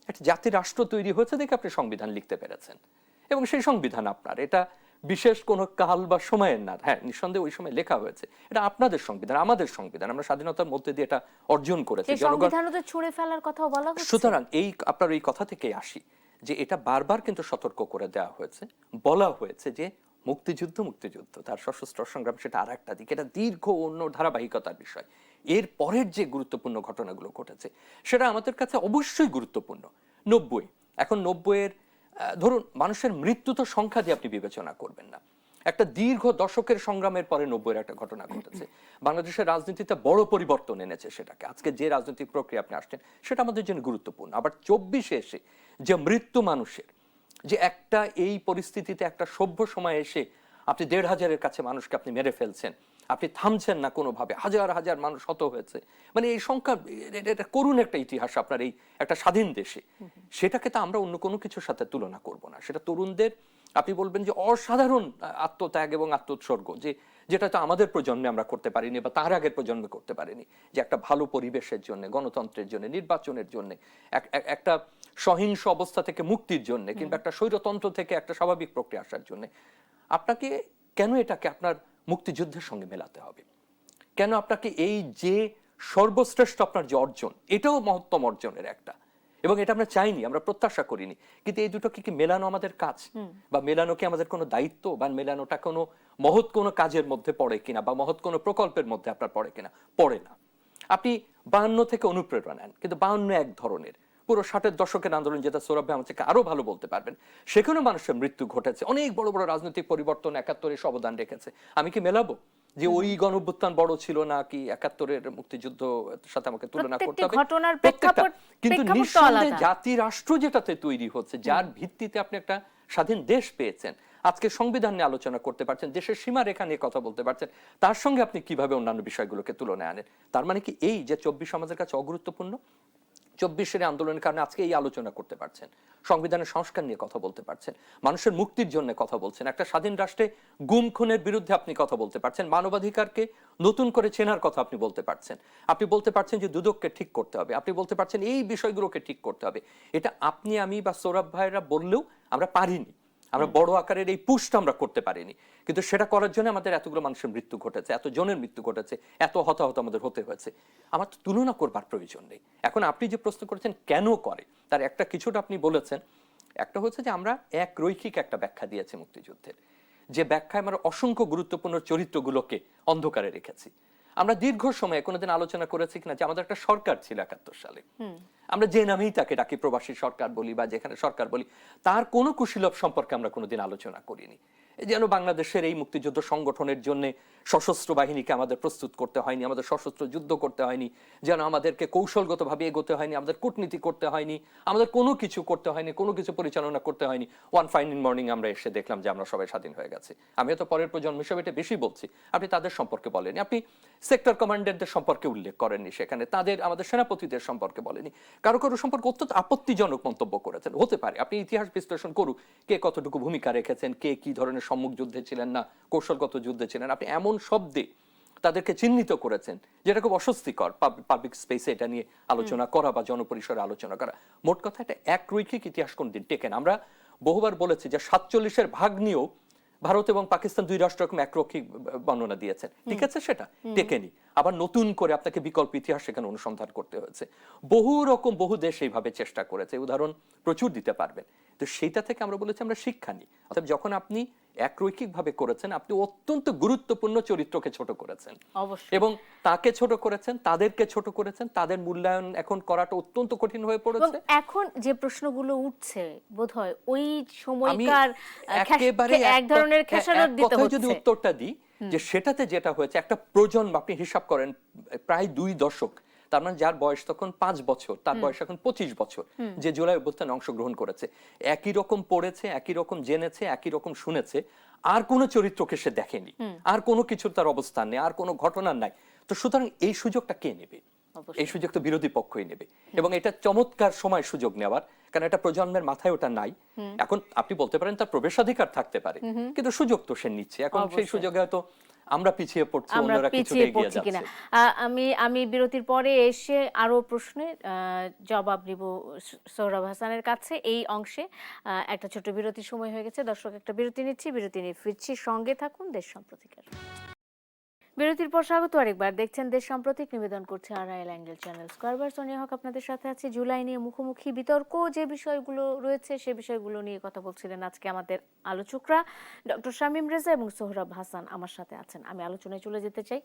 একটা জাতির রাষ্ট্র তৈরি হয়েছে দেখে আপনি সংবিধান লিখতে পেরেছেন এবং সেই সংবিধান আপনার, এটা বিশেষ কোনো কাল বা সময়ের না। হ্যাঁ, নিঃসন্দেহে ওই সময় লেখা হয়েছে, এটা আপনাদের সংবিধান, আমাদের সংবিধান, আমরা স্বাধীনতার মধ্যে দিয়ে এটা অর্জন করেছি। সংবিধানও তো ছুঁড়ে ফেলার কথাও বলা হচ্ছে। সুতরাং এই আপনার এই কথা থেকে আসি যে এটা বারবার কিন্তু সতর্ক করে দেওয়া হয়েছে, বলা হয়েছে যে মুক্তিযুদ্ধ মুক্তিযুদ্ধ, তার সশস্ত্র সংগ্রাম সেটা আর একটা দিক, এটা দীর্ঘ অন্য ধারাবাহিকতার বিষয়। এর পরের যে গুরুত্বপূর্ণ ঘটনাগুলো ঘটেছে সেটা আমাদের কাছে অবশ্যই গুরুত্বপূর্ণ। 90, এখন 90-এর ধরুন মানুষের মৃত্যু তো সংখ্যা দিয়ে আপনি বিবেচনা করবেন না, একটা দীর্ঘ দশকের সংগ্রামের পরে 90-এর একটা ঘটনা ঘটেছে, বাংলাদেশের রাজনীতিতে বড় পরিবর্তন এনেছে সেটাকে। আজকে যে রাজনৈতিক প্রক্রিয়া আপনি আসছেন সেটা আমাদের জন্য গুরুত্বপূর্ণ। আবার 24-এ এসে যে মৃত্যু মানুষের, যে একটা এই পরিস্থিতিতে একটা সভ্য সময় এসে আপনি 1500-এর কাছে মানুষকে আপনি মেরে ফেলছেন, আপনি থামছেন না কোনোভাবে, হাজার হাজার মানুষ হত হয়েছে, মানে এই সংখ্যা, এটা করুণ একটা ইতিহাস আপনার এই একটা স্বাধীন দেশে। সেটাকে তো আমরা অন্য কোনো কিছুর সাথে তুলনা করব না। সেটা তরুণদের আপনি বলবেন যে অসাধারণ আত্মত্যাগ এবং আত্মোৎসর্গ, যেটা তো আমাদের প্রজন্মে আমরা করতে পারিনি বা তার আগের প্রজন্মে করতে পারিনি, যে একটা ভালো পরিবেশের জন্য, গণতন্ত্রের জন্য, নির্বাচনের জন্য, একটা সহিংস অবস্থা থেকে মুক্তির জন্য, কিংবা একটা স্বৈরতন্ত্র থেকে একটা স্বাভাবিক প্রক্রিয়া আসার জন্য আপনাকে কেন এটাকে আপনার মুক্তিযুদ্ধের সঙ্গে মেলাতে হবে? কেন আপনাকে এই যে সর্বশ্রেষ্ঠ আপনার যে অর্জন, এটাও মহত্তম অর্জনের একটা, এবং এটা আমরা চাইনি, আমরা প্রত্যাশা করিনি, কিন্তু এই দুটোকে কি মেলানো আমাদের কাজ, বা মেলানো কি আমাদের কোনো দায়িত্ব, বা মেলানোটা কোনো মহৎ কোনো কাজের মধ্যে পড়ে কিনা, বা মহৎ কোনো প্রকল্পের মধ্যে আপনার পড়ে কিনা? পড়ে না। আপনি 52 থেকে অনুপ্রেরণা নেন, কিন্তু 52 এক ধরনের, পুরো 60-এর দশকের আন্দোলন, যেটা সৌরভ ভাই আমাকে আরো ভালো বলতে পারবেন, সেখানেও মানুষের মৃত্যু ঘটেছে, অনেক বড় বড় রাজনৈতিক পরিবর্তন 71-এ অবদান রেখেছে। আমি কি মেলাবো যে ওই গণঅভ্যুত্থান বড় ছিল না কি 71-এর মুক্তিযুদ্ধ সাথে আমাকে তুলনা করতে হবে? ঘটনার কিন্তু নিঃসন্দেহে জাতি রাষ্ট্র যেটাতে তৈরি হচ্ছে, যার ভিত্তিতে আপনি একটা স্বাধীন দেশ পেয়েছেন, আজকে সংবিধান নিয়ে আলোচনা করতে পারছেন, দেশের সীমারেখা নিয়ে কথা বলতে পারছেন, তার সঙ্গে আপনি কিভাবে অন্যান্য বিষয়গুলোকে তুলনায় আনেন? তার মানে কি এই যে 24 আমাদের কাছে অগুরুত্বপূর্ণ? 24-এর আন্দোলনের কারণে আজকে এই আলোচনা করতে পারছেন, সংবিধানের সংস্কার নিয়ে কথা বলতে পারছেন, মানুষের মুক্তির জন্য কথা বলছেন, একটা স্বাধীন রাষ্ট্রে গুম খুনের বিরুদ্ধে আপনি কথা বলতে পারছেন, মানবাধিকারকে নতুন করে চেনার কথা আপনি বলতে পারছেন, আপনি বলতে পারছেন যে দুদককে ঠিক করতে হবে, আপনি বলতে পারছেন এই বিষয়গুলোকে ঠিক করতে হবে। এটা আপনি, আমি বা সৌরভ ভাইরা বললেও আমরা পারিনি, আমরা বড় আকারের এই পুশটা আমরা করতে পারিনি, কিন্তু সেটা করার জন্য আমাদের এতগুলো মানুষের মৃত্যু ঘটেছে, এত জনের মৃত্যু ঘটেছে, এত হতাহত আমাদের হতে হয়েছে। আমার তো তুলনা করবার প্রয়োজন নেই। এখন আপনি যে প্রশ্ন করেছেন কেন করে, তার একটা কিছুটা আপনি বলেছেন। একটা হচ্ছে যে আমরা এক রৈখিক একটা ব্যাখ্যা দিয়েছি মুক্তিযুদ্ধের, যে ব্যাখ্যায় আমরা অসংখ্য গুরুত্বপূর্ণ চরিত্রগুলোকে অন্ধকারে রেখেছি। আমরা দীর্ঘ সময় কোনোদিন আলোচনা করেছি কিনা যে আমাদের একটা সরকার ছিল 71 সালে, আমরা যে নামেই তাকে ডাকি, প্রবাসী সরকার বলি বা যেখানে সরকার বলি, তার কোনো কুশীলব সম্পর্কে আমরা কোনোদিন আলোচনা করিনি। যেন বাংলাদেশের এই মুক্তিযুদ্ধ সংগঠনের জন্য সশস্ত্র বাহিনীকে আমাদের প্রস্তুত করতে হয়নি, আমাদের সশস্ত্র যুদ্ধ করতে হয়নি, যেন আমাদেরকে কৌশলগতভাবে এগোতে হয়নি, আমাদের কূটনীতি করতে হয়নি, আমাদের কোনো কিছু করতে হয়নি, কোনো কিছু পরিচালনা করতে হয়নি। ওয়ান ফাইন ইন মর্নিং আমরা এসে দেখলাম যে আমরা সবাই স্বাধীন হয়ে গেছি। আমি হয়তো পরের প্রজন্ম হিসেবে এটা বেশি বলছি, আপনি তাদের সম্পর্কে বলেনি, আপনি সেক্টর কমান্ডারদের সম্পর্কে উল্লেখ করেননি, সেখানে তাদের আমাদের সেনাপতিদের সম্পর্কে বলেনি, কারো কারো সম্পর্কে অত্যন্ত আপত্তিজনক মন্তব্য করেছেন। হতে পারে, আপনি ইতিহাস বিশ্লেষণ করুন, কে কতটুকু ভূমিকা রেখেছেন, কে কি ধরনের সম্মুখ যুদ্ধে ছিলেন না কৌশলগত যুদ্ধে ছিলেন, আপনি এমন শব্দে তাদেরকে চিহ্নিত করেছেন যেটা খুব অস্বস্তিকর পাবলিক স্পেসে এটা নিয়ে আলোচনা করা বা জনপরিসরে আলোচনা করা। মোট কথা, এটা এক রৈখিক ইতিহাস কোনদিন টেকেন। আমরা বহুবার বলেছি যে 47-এর ভাগ নিয়েও ভারত এবং পাকিস্তান দুই রাষ্ট্র রকম একরক্ষিক বর্ণনা দিয়েছেন, ঠিক আছে, সেটা টেকেনি। আবার নতুন করে আপনাকে বিকল্প ইতিহাস সেখানে অনুসন্ধান করতে হয়েছে। বহু দেশ এইভাবে চেষ্টা করেছে, উদাহরণ প্রচুর দিতে পারবেন। তো সেইটা থেকে আমরা বলেছি আমরা শিক্ষা নিই। অর্থাৎ যখন আপনি একরৈখিক ভাবে করেছেন, আপনি অত্যন্ত গুরুত্বপূর্ণ চরিত্রকে ছোট করেছেন, এবং তাকে ছোট করেছেন, তাদেরকে ছোট করেছেন, তাদের মূল্যায়ন এখন করাটা অত্যন্ত কঠিন হয়ে পড়েছে। এখন যে প্রশ্নগুলো উঠছে বোধহয় ওই সময়কার এক ধরনের খেসারত দিতে হচ্ছে। যদি উত্তরটা দিই যে সেটাতে যেটা হয়েছে, একটা প্রজন্ম, আপনি হিসাব করেন প্রায় 2 দশক, তার মানে যার বয়স তখন 5 বছর, তার বয়স এখন 25 বছর, যে জুলাই অভ্যুত্থানে অংশগ্রহণ করেছে, একই রকম পড়েছে, একই রকম জেনেছে, একই রকম শুনেছে, আর কোনো চরিত্রকে সে দেখেনি, আর কোনো কিছুর তার অবস্থান নেই, আর কোনো ঘটনা নাই। তো সুতরাং এই সুযোগটা কে নেবে? এই সুযোগ তো বিরোধী পক্ষই নেবে, এবং এটা চমৎকার সময় সুযোগ নেওয়ার, কারণ এটা প্রজন্মের মাথায় ওটা নাই। এখন আপনি বলতে পারেন তার প্রবেশাধিকার থাকতে পারে, কিন্তু সুযোগ তো সে নিচ্ছে। এখন সেই সুযোগে হয়তো আমরা পিছিয়ে পড়ছি, অন্যরা কিছুটা এগিয়ে যাচ্ছে। আমি বিরতির পরে এসে আরো প্রশ্নের জবাব নিব সোহরাব হাসানের কাছে। এই অংশে একটা ছোট বিরতির সময় হয়ে গেছে, দর্শক একটা বিরতি নিচ্ছি, বিরতি নিয়ে ফিরছি, সঙ্গে থাকুন দেশ সম্প্রতিকার। বিরতির পর স্বাগত আরেকবার, দেখছেন দেশ সাম্প্রতিক, নিবেদন করছে আরআইএল অ্যাঙ্গেল চ্যানেল। স্কয়ারবার সোনিয়া হক আপনাদের সাথে আছে। জুলাই নিয়ে মুখোমুখি বিতর্ক যে বিষয়গুলো রয়েছে সে বিষয়গুলো নিয়ে কথা বলছিলেন আজকে আমাদের আলোচকরা, ডক্টর শামীম রেজা এবং সোহরাব হাসান আমার সাথে আছেন। আমি আলোচনায় চলে যেতে চাই।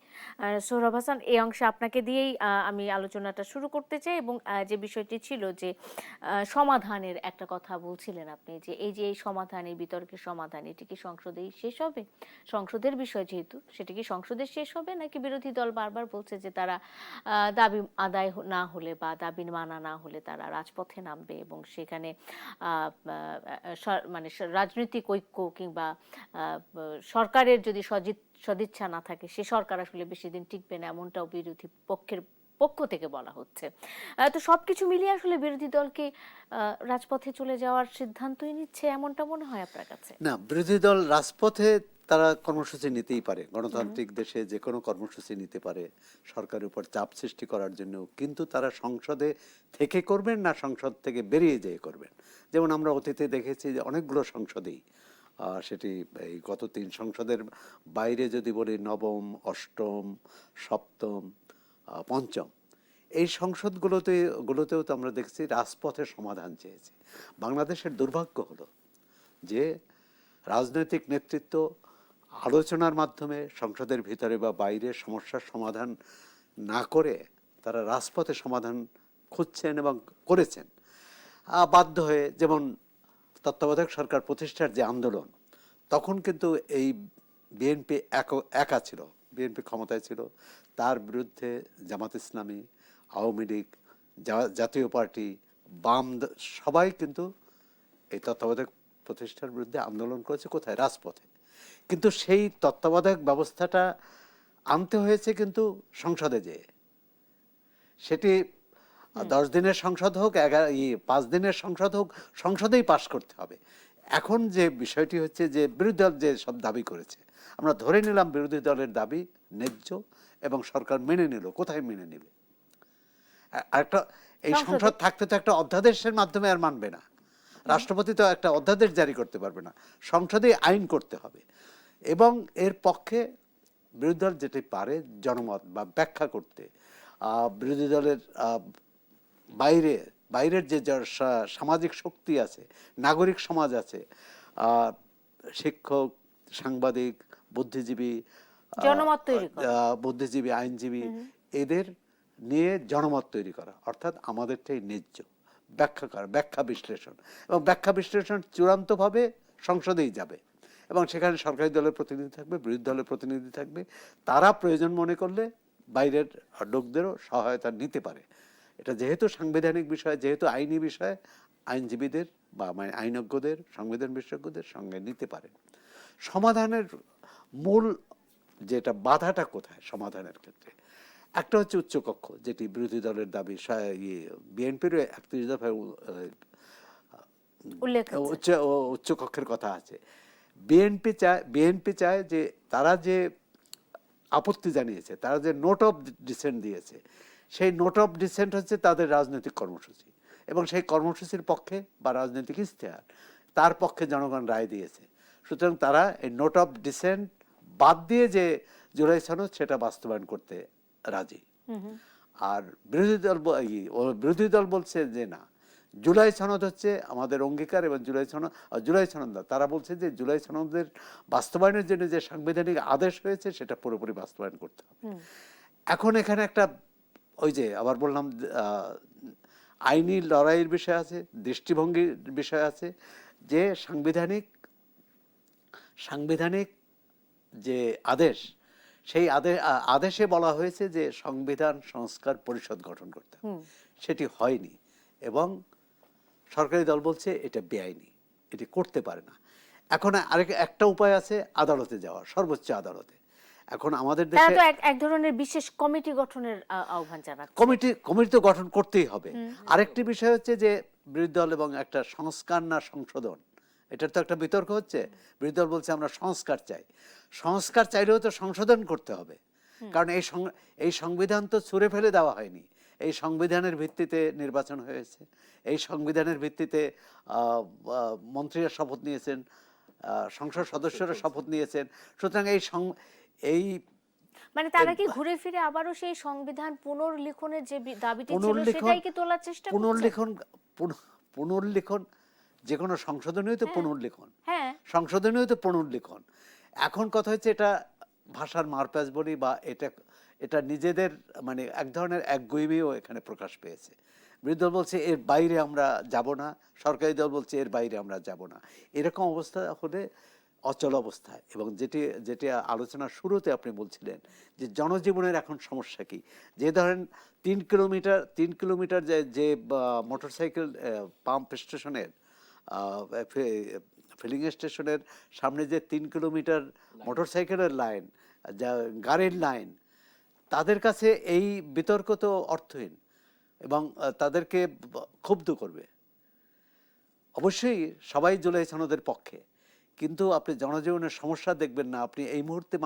সোহরাব হাসান, এই অংশে আপনাকে দিয়েই আমি আলোচনাটা শুরু করতে চাই, এবং যে বিষয়টি ছিল যে সমাধানের একটা কথা বলছিলেন আপনি, যে এই সমাধান, এই বিতর্কের সমাধান, এটি কি সংসদেই শেষ হবে? সংসদের বিষয় যেহেতু, সেটি কি সংসদের শেষ শেষ হবে, নাকি বিরোধী দল বারবার বলছে যে তারা দাবি আদায় না হলে বা দাবি মানা না হলে তারা রাজপথে নামবে এবং সেখানে মানে রাজনৈতিক ঐক্য কিংবা সরকারের যদি সদিচ্ছা না থাকে সে সরকার আসলে বেশি দিন টিকবে না, এমনটাও বিরোধী পক্ষ থেকে বলা হচ্ছে। তো সবকিছু মিলিয়ে আসলে বিরোধী দলকে রাজপথে চলে যাওয়ার সিদ্ধান্তই নিচ্ছে, এমনটা মনে হয় আপনার কাছে? না, বিরোধী দল রাজপথে তারা কর্মসূচি নিতেই পারে, গণতান্ত্রিক দেশে যে কোনো কর্মসূচি নিতে পারে সরকারের উপর চাপ সৃষ্টি করার জন্য, কিন্তু তারা সংসদে থেকে করবেন না সংসদ থেকে বেরিয়ে যেয়ে করবেন। যেমন আমরা অতীতে দেখেছি যে অনেকগুলো সংসদেই সেটি এই গত 3 সংসদের বাইরে যদি বলি, নবম, অষ্টম, সপ্তম, পঞ্চম, এই গুলোতেও তো আমরা দেখছি রাজপথের সমাধান চেয়েছে। বাংলাদেশের দুর্ভাগ্য হলো যে রাজনৈতিক নেতৃত্ব আলোচনার মাধ্যমে সংসদের ভিতরে বা বাইরে সমস্যার সমাধান না করে তারা রাজপথে সমাধান খুঁজছেন এবং করেছেন বাধ্য হয়ে। যেমন তত্ত্বাবধায়ক সরকার প্রতিষ্ঠার যে আন্দোলন, তখন কিন্তু এই বিএনপি একা ছিল, বিএনপি ক্ষমতায় ছিল, তার বিরুদ্ধে জামাত ইসলামী, আওয়ামী লীগ, জাতীয় পার্টি, বাম সবাই কিন্তু এই তত্ত্বাবধায়ক প্রতিষ্ঠার বিরুদ্ধে আন্দোলন করেছে। কোথায়? রাজপথে। কিন্তু সেই তত্ত্বাবধায়ক ব্যবস্থাটা আনতে হয়েছে কিন্তু সংসদে যেয়ে। সেটি 10 দিনের সংসদ হোক, 5 দিনের সংসদ হোক, সংসদেই পাশ করতে হবে। এখন যে বিষয়টি হচ্ছে যে বিরোধী দল যে সব দাবি করেছে, আমরা ধরে নিলাম বিরোধী দলের দাবি ন্যায্য এবং সরকার মেনে নিল। কোথায় মেনে নেবে? একটা এই সংসদ থাকতে তো একটা অধ্যাদেশের মাধ্যমে আর মানবে না। রাষ্ট্রপতি তো একটা অধ্যাদেশ জারি করতে পারবে না, সংসদেই আইন করতে হবে। এবং এর পক্ষে বিরোধী দল যেটি পারে জনমত বা ব্যাখ্যা করতে, বিরোধী দলের বাইরের যে সামাজিক শক্তি আছে, নাগরিক সমাজ আছে, শিক্ষক, সাংবাদিক, বুদ্ধিজীবী, আইনজীবী, এদের নিয়ে জনমত তৈরি করা, অর্থাৎ আমাদেরটাই ন্যায্য ব্যাখ্যা করা, ব্যাখ্যা বিশ্লেষণ। এবং ব্যাখ্যা বিশ্লেষণ চূড়ান্তভাবে সংসদেই যাবে এবং সেখানে সরকারি দলের প্রতিনিধি থাকবে, বিরোধী দলের প্রতিনিধি থাকবে। তারা প্রয়োজন মনে করলে বাইরের লোকদেরও সহায়তা নিতে পারে। এটা যেহেতু সাংবিধানিক বিষয়, যেহেতু আইনি বিষয়, আইনজীবীদের বা আইনজ্ঞদের, সংবিধান বিশেষজ্ঞদের সঙ্গে নিতে পারে। সমাধানের মূল যেটা বাধাটা কোথায় সমাধানের ক্ষেত্রে? একটা হচ্ছে উচ্চকক্ষ, যেটি বিরোধী দলের দাবি, বিএনপির 31 দফায় উচ্চকক্ষের কথা আছে। বিএনপি চায় যে তারা যে আপত্তি জানিয়েছে, তারা যে নোট অফ ডিসেন্ট দিয়েছে, সেই নোট অফ ডিসেন্ট হচ্ছে তাদের রাজনৈতিক কর্মসূচি এবং সেই কর্মসূচির পক্ষে বা রাজনৈতিক ইশতেহার, তার পক্ষে জনগণ রায় দিয়েছে। সুতরাং তারা এই নোট অফ ডিসেন্ট বাদ দিয়ে যে জুলাই সনদ, সেটা বাস্তবায়ন করতে রাজি। আর বিরোধী দল বলছে যে না, জুলাই সনদ হচ্ছে আমাদের অঙ্গীকার এবং জুলাই সনদ না, তারা বলছে যে জুলাই সনদের বাস্তবায়নের জন্য যে সাংবিধানিক আদেশ হয়েছে সেটা পুরোপুরি বাস্তবায়ন করতে হবে। এখন এখানে একটা ওই যে আবার বললাম আইনি লড়াইয়ের বিষয় আছে, দৃষ্টিভঙ্গির বিষয় আছে, যে সাংবিধানিক যে আদেশ, সেই আদেশে বলা হয়েছে যে সংবিধান সংস্কার পরিষদ গঠন করতে হবে, সেটি হয়নি এবং সরকারি দল বলছে এটা বেআইনি, এটি করতে পারে না। এখন একটা উপায় আছে, আদালতে যাওয়া, সর্বোচ্চ আদালতে। এখন আমাদের দেশে এক ধরনের বিশেষ কমিটি গঠনের আহ্বান জানাচ্ছে। কমিটি তো গঠন করতেই হবে। আরেকটি বিষয় হচ্ছে যে বিরোধী দল এবং একটা সংস্কার না সংশোধন, এটার তো একটা বিতর্ক হচ্ছে। বিরোধী দল বলছে আমরা সংস্কার চাই, সংস্কার চাইলেও তো সংশোধন করতে হবে, কারণ এই সংবিধান তো ছুঁড়ে ফেলে দেওয়া হয়নি। এই সংবিধানের ভিত্তিতে নির্বাচন হয়েছে, এই সংবিধানের ভিত্তিতে মন্ত্রীরা শপথ নিয়েছেন, সংসদ সদস্যরা শপথ নিয়েছেন। সুতরাং এই মানে তারা কি ঘুরে ফিরে আবারও সেই সংবিধান পুনর্লিখনের যে দাবিটি ছিল সেটাই কি তোলার চেষ্টা করছে? পুনর্লিখন যে কোনো সংশোধনীয় তো পুনর্লিখন, হ্যাঁ, সংশোধনীয় তো পুনর্লিখন। এখন কথা হচ্ছে এটা ভাষার মারপ্যাচ বলি বা এটা নিজেদের মানে এক ধরনের একগুঁয়েমিও এখানে প্রকাশ পেয়েছে। বিরোধী দল বলছে এর বাইরে আমরা যাব না, সরকারি দল বলছে এর বাইরে আমরা যাব না। এরকম অবস্থা হলে অচল অবস্থায়, এবং যেটি যেটি আলোচনার শুরুতে আপনি বলছিলেন যে জনজীবনের এখন সমস্যা কি, যে ধরেন 3 কিলোমিটার যে যে মোটরসাইকেল পাম্প স্টেশনের ফিলিং স্টেশনের সামনে যে 3 কিলোমিটার মোটরসাইকেলের লাইন, যা গাড়ির লাইন, তাদের কাছে এই বিতর্ক তো অর্থহীন এবং তাদেরকে ক্ষুব্ধ করবে। অবশ্যই সবাই জুলাই সনদের পক্ষে, কিন্তু আপনি জনজীবনের সমস্যা দেখবেন না, আপনি এই মুহূর্তে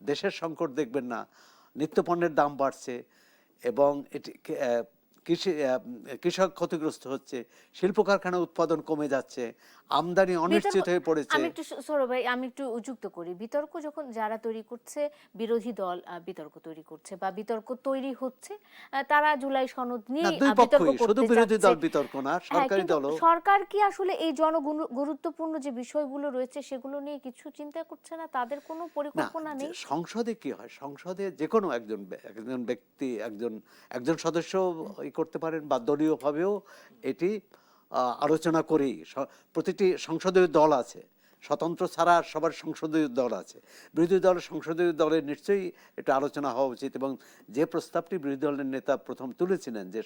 দেশের সংকট দেখবেন না, নিত্যপণ্যের দাম বাড়ছে এবং এটি কৃষক ক্ষতিগ্রস্ত হচ্ছে, শিল্প কারখানা উৎপাদন কমে যাচ্ছে, আমদানি অনিশ্চিত হয়ে পড়েছে। আমি একটু সৌরভ ভাই, আমি একটু যুক্ত করি। বিতর্ক যখন যারা তৈরি করছে, বিরোধী দল বিতর্ক তৈরি করছে বা বিতর্ক তৈরি হচ্ছে, তারা জুলাই সনদ নিয়ে দুই বিতর্ক পক্ষই, শুধু করতে বিরোধী যাচ্ছে। দল বিতর্ক না, হ্যাঁ, সরকারি কিন্তু দলও। সরকার কি আসলে এই গুরুত্বপূর্ণ যে বিষয়গুলো রয়েছে সেগুলো নিয়ে কিছু চিন্তা করছে না? তাদের কোনো না, পরিকল্পনা নেই? সংসদে কি হয়, সংসদে যে কোনো একজন একজন ব্যক্তি, একজন সদস্য করতে পারেন বা দলীয়ভাবেও এটি আলোচনা করেই প্রতিটি সংসদীয় দল আছে, স্বতন্ত্র ছাড়া সবার সংসদীয় দল আছে, বিরোধী দল সংসদীয় দলের নিশ্চয়ই এটা আলোচনা হওয়া উচিত। এবং যে প্রস্তাবটি বিরোধী দলের নেতা প্রথম তুলেছিলেন যে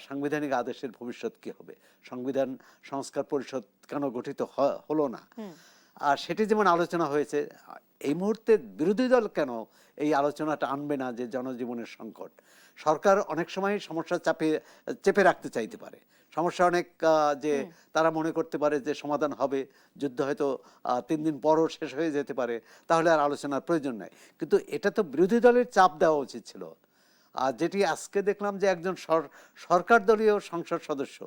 সাংবিধানিক আদেশের ভবিষ্যৎ কি হবে, সংবিধান সংস্কার পরিষদ কেন গঠিত হলো না, আর সেটি যেমন আলোচনা হয়েছে, এই মুহূর্তে বিরোধী দল কেন এই আলোচনাটা আনবে না যে জনজীবনের সংকট? সরকার অনেক সময় সমস্যা চেপে রাখতে চাইতে পারে, সমস্যা অনেক যে তারা মনে করতে পারে যে সমাধান হবে, যুদ্ধ হয়তো 3 দিন পরও শেষ হয়ে যেতে পারে, তাহলে আর আলোচনার প্রয়োজন নাই। কিন্তু এটা তো বিরোধী দলের চাপ দেওয়া উচিত ছিল। আর যেটি আজকে দেখলাম যে একজন সরকার দলীয় সংসদ সদস্য,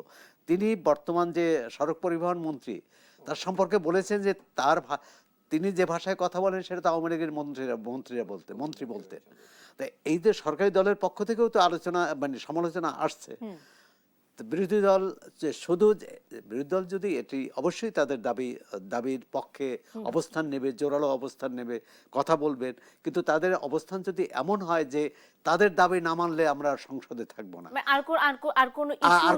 তিনি বর্তমান যে সড়ক পরিবহন মন্ত্রী, তার সম্পর্কে বলেছেন যে তিনি যে ভাষায় কথা বলেন সেটা তো আওয়ামী লীগের মন্ত্রী বলতেন। তাই এই যে সরকারি দলের পক্ষ থেকেও তো আলোচনা মানে সমালোচনা আসছে। তো বিরোধী দল বিরোধী দল যদি এটি অবশ্যই তাদের দাবির পক্ষে অবস্থান নেবে, জোরালো অবস্থান নেবে, কথা বলবেন, কিন্তু তাদের অবস্থান যদি এমন হয় যে তাদের দাবি না মানলে আমরা সংসদে থাকবো না, আর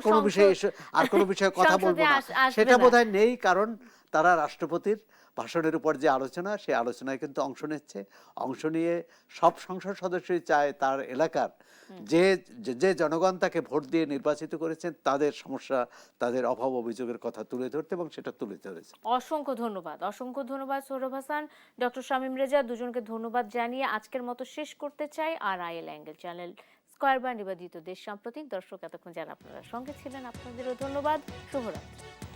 কোনো বিষয়ে কথা বলবো না, সেটা বোধহয় নেই। কারণ তারা রাষ্ট্রপতির ভাষণের উপর যে আলোচনা, সেই আলোচনায় কিন্তু অংশ নিয়ে সব সংসদ সদস্যই চায় তার এলাকার যে জনগণ তাকে ভোট দিয়ে নির্বাচিত করেছেন তাদের সমস্যা, তাদের অভাব অভিযোগের কথা তুলে ধরতে, এবং সেটা তুলে ধরেছে। অসংখ্য ধন্যবাদ সৌরভ হাসান, ডক্টর শামীম রেজা, দুজনকে ধন্যবাদ জানিয়ে আজকের মতো শেষ করতে চাই। আর আইএল অ্যাঙ্গেল চ্যানেল স্কয়ার বা নিবেদিত দেশ সাম্প্রতিক দর্শক, এতক্ষণ যারা আপনারা সঙ্গে ছিলেন আপনাদেরও ধন্যবাদ। শুভরাত্রি।